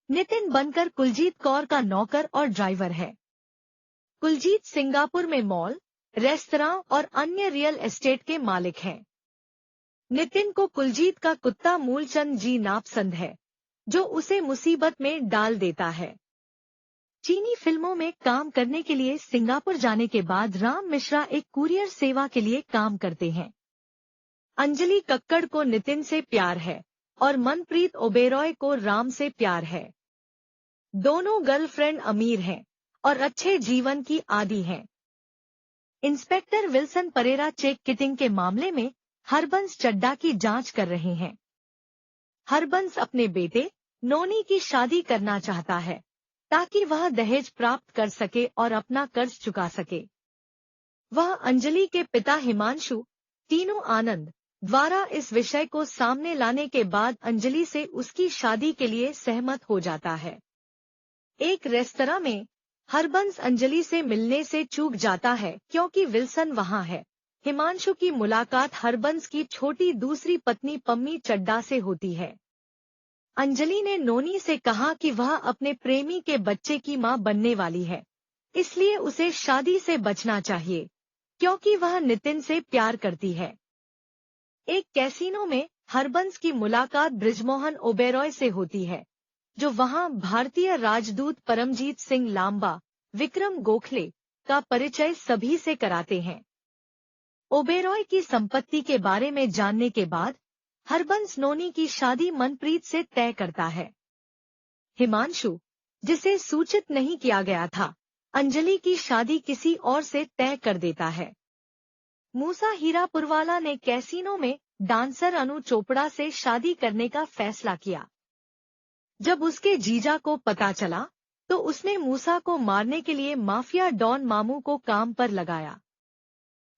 नितिन बनकर कुलजीत कौर का नौकर और ड्राइवर है। कुलजीत सिंगापुर में मॉल, रेस्तरां और अन्य रियल एस्टेट के मालिक हैं। नितिन को कुलजीत का कुत्ता मूलचंद जी नापसंद है, जो उसे मुसीबत में डाल देता है। चीनी फिल्मों में काम करने के लिए सिंगापुर जाने के बाद राम मिश्रा एक कुरियर सेवा के लिए काम करते हैं। अंजलि कक्कड़ को नितिन से प्यार है और मनप्रीत ओबेरॉय को राम से प्यार है। दोनों गर्लफ्रेंड अमीर हैं और अच्छे जीवन की आदी हैं। Inspector Wilson Pereira check kiting के मामले में हरबंस चड्डा की जांच कर रहे हैं। हरबंस अपने बेटे नोनी की शादी करना चाहता है ताकि वह दहेज प्राप्त कर सके और अपना कर्ज चुका सके। वह अंजलि के पिता हिमांशु तीनों आनंद द्वारा इस विषय को सामने लाने के बाद अंजलि से उसकी शादी के लिए सहमत हो जाता है। एक रेस्तरां में हरबंस अंजलि से मिलने से चूक जाता है क्योंकि विल्सन वहां है। हिमांशु की मुलाकात हरबंस की छोटी दूसरी पत्नी पम्मी चड्डा से होती है। अंजलि ने नोनी से कहा कि वह अपने प्रेमी के बच्चे की मां बनने वाली है, इसलिए उसे शादी से बचना चाहिए क्योंकि वह नितिन से प्यार करती है। एक कैसीनो में हरबंस की मुलाकात बृजमोहन ओबेरॉय से होती है, जो वहां भारतीय राजदूत परमजीत सिंह लांबा, विक्रम गोखले का परिचय सभी से कराते हैं। ओबेरॉय की संपत्ति के बारे में जानने के बाद हरबंस नोनी की शादी मनप्रीत से तय करता है। हिमांशु, जिसे सूचित नहीं किया गया था, अंजलि की शादी किसी और से तय कर देता है। मूसा हीरापुरवाला ने कैसीनो में डांसर अनु चोपड़ा से शादी करने का फैसला किया। जब उसके जीजा को पता चला तो उसने मूसा को मारने के लिए माफिया डॉन मामू को काम पर लगाया।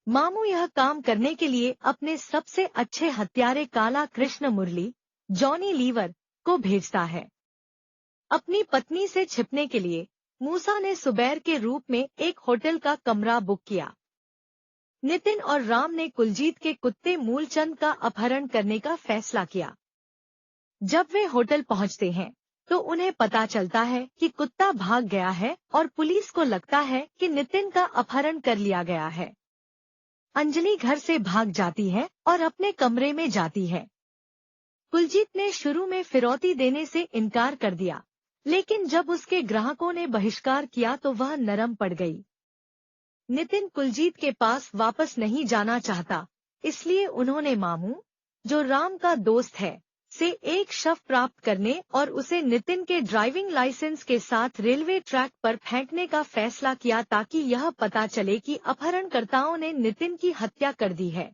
मामू यह काम करने के लिए अपने सबसे अच्छे हत्यारे काला कृष्ण मुरली, जॉनी लीवर को भेजता है। अपनी पत्नी से छिपने के लिए मूसा ने सुबैर के रूप में एक होटल का कमरा बुक किया। नितिन और राम ने कुलजीत के कुत्ते मूलचंद का अपहरण करने का फैसला किया। जब वे होटल पहुंचते हैं तो उन्हें पता चलता है कि कुत्ता भाग गया है और पुलिस को लगता है कि नितिन का अपहरण कर लिया गया है। अंजलि घर से भाग जाती है और अपने कमरे में जाती है। कुलजीत ने शुरू में फिरौती देने से इनकार कर दिया, लेकिन जब उसके ग्राहकों ने बहिष्कार किया तो वह नरम पड़ गई। नितिन कुलजीत के पास वापस नहीं जाना चाहता, इसलिए उन्होंने मामू, जो राम का दोस्त है, से एक शव प्राप्त करने और उसे नितिन के ड्राइविंग लाइसेंस के साथ रेलवे ट्रैक पर फेंकने का फैसला किया ताकि यह पता चले कि अपहरणकर्ताओं ने नितिन की हत्या कर दी है।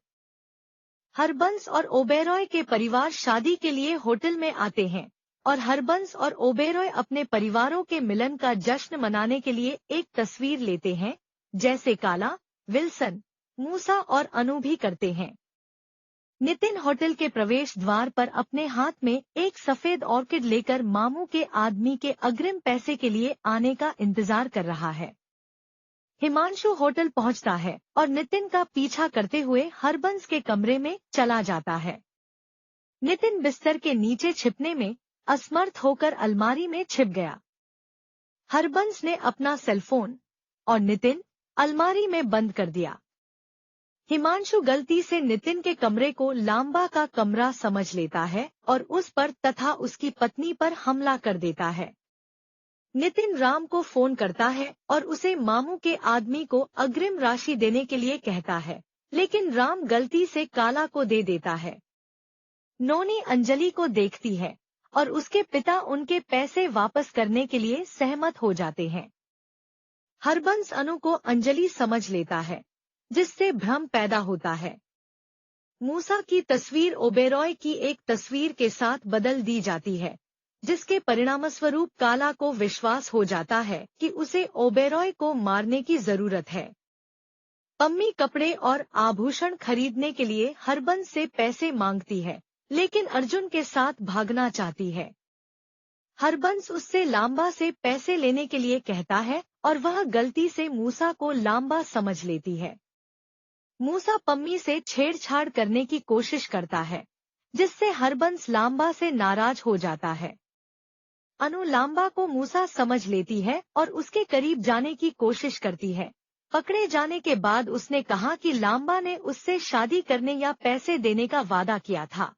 हरबंस और ओबेरॉय के परिवार शादी के लिए होटल में आते हैं और हरबंस और ओबेरॉय अपने परिवारों के मिलन का जश्न मनाने के लिए एक तस्वीर लेते हैं, जैसे काला, विल्सन, मूसा और अनु भी करते हैं। नितिन होटल के प्रवेश द्वार पर अपने हाथ में एक सफेद ऑर्किड लेकर मामू के आदमी के अग्रिम पैसे के लिए आने का इंतजार कर रहा है। हिमांशु होटल पहुंचता है और नितिन का पीछा करते हुए हरबंस के कमरे में चला जाता है। नितिन बिस्तर के नीचे छिपने में असमर्थ होकर अलमारी में छिप गया। हरबंस ने अपना सेलफोन और नितिन अलमारी में बंद कर दिया। हिमांशु गलती से नितिन के कमरे को लांबा का कमरा समझ लेता है और उस पर तथा उसकी पत्नी पर हमला कर देता है। नितिन राम को फोन करता है और उसे मामू के आदमी को अग्रिम राशि देने के लिए कहता है, लेकिन राम गलती से काला को दे देता है। नोनी अंजलि को देखती है और उसके पिता उनके पैसे वापस करने के लिए सहमत हो जाते हैं। हरबंस अनु को अंजलि समझ लेता है, जिससे भ्रम पैदा होता है। मूसा की तस्वीर ओबेरॉय की एक तस्वीर के साथ बदल दी जाती है, जिसके परिणामस्वरूप काला को विश्वास हो जाता है कि उसे ओबेरॉय को मारने की जरूरत है। पम्मी कपड़े और आभूषण खरीदने के लिए हरबंस से पैसे मांगती है, लेकिन अर्जुन के साथ भागना चाहती है। हरबंस उससे लांबा से पैसे लेने के लिए कहता है और वह गलती से मूसा को लांबा समझ लेती है। मूसा पम्मी से छेड़छाड़ करने की कोशिश करता है, जिससे हरबंस लांबा से नाराज हो जाता है। अनु लांबा को मूसा समझ लेती है और उसके करीब जाने की कोशिश करती है। पकड़े जाने के बाद उसने कहा कि लांबा ने उससे शादी करने या पैसे देने का वादा किया था।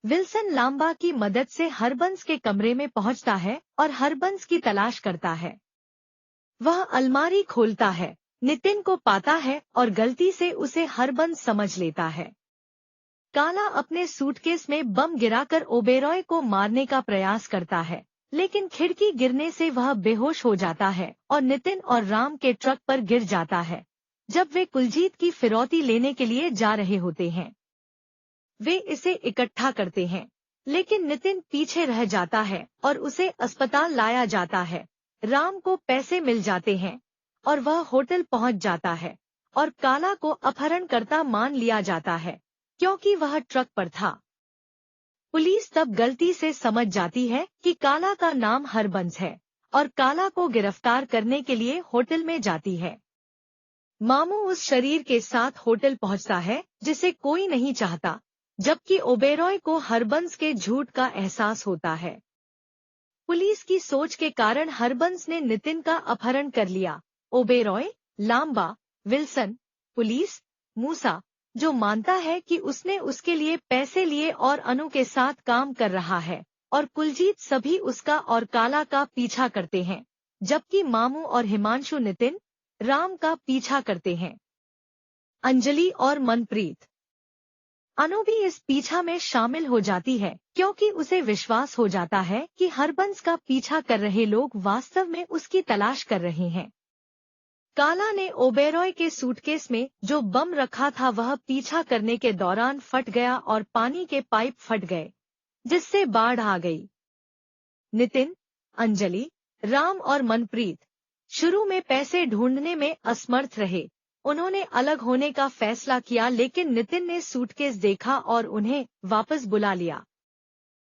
विल्सन लांबा की मदद से हरबंस के कमरे में पहुंचता है और हरबंस की तलाश करता है। वह अलमारी खोलता है, नितिन को पाता है और गलती से उसे हरबंस समझ लेता है। काला अपने सूटकेस में बम गिराकर ओबेरॉय को मारने का प्रयास करता है, लेकिन खिड़की गिरने से वह बेहोश हो जाता है और नितिन और राम के ट्रक पर गिर जाता है जब वे कुलजीत की फिरौती लेने के लिए जा रहे होते हैं। वे इसे इकट्ठा करते हैं, लेकिन नितिन पीछे रह जाता है और उसे अस्पताल लाया जाता है। राम को पैसे मिल जाते हैं और वह होटल पहुंच जाता है और काला को अपहरणकर्ता मान लिया जाता है क्योंकि वह ट्रक पर था। पुलिस तब गलती से समझ जाती है कि काला का नाम हरबंस है और काला को गिरफ्तार करने के लिए होटल में जाती है। मामू उस शरीर के साथ होटल पहुंचता है जिसे कोई नहीं चाहता, जबकि ओबेरॉय को हरबंस के झूठ का एहसास होता है। पुलिस की सोच के कारण हरबंस ने नितिन का अपहरण कर लिया। ओबेरॉय, लांबा, विल्सन, पुलिस, मूसा, जो मानता है कि उसने उसके लिए पैसे लिए और अनु के साथ काम कर रहा है, और कुलजीत सभी उसका और काला का पीछा करते हैं, जबकि मामू और हिमांशु नितिन, राम का पीछा करते हैं। अंजलि और मनप्रीत। अनु भी इस पीछा में शामिल हो जाती है क्योंकि उसे विश्वास हो जाता है कि हरबंस का पीछा कर रहे लोग वास्तव में उसकी तलाश कर रहे हैं। काला ने ओबेरॉय के सूटकेस में जो बम रखा था वह पीछा करने के दौरान फट गया और पानी के पाइप फट गए, जिससे बाढ़ आ गई। नितिन, अंजलि, राम और मनप्रीत शुरू में पैसे ढूंढने में असमर्थ रहे। उन्होंने अलग होने का फैसला किया, लेकिन नितिन ने सूटकेस देखा और उन्हें वापस बुला लिया।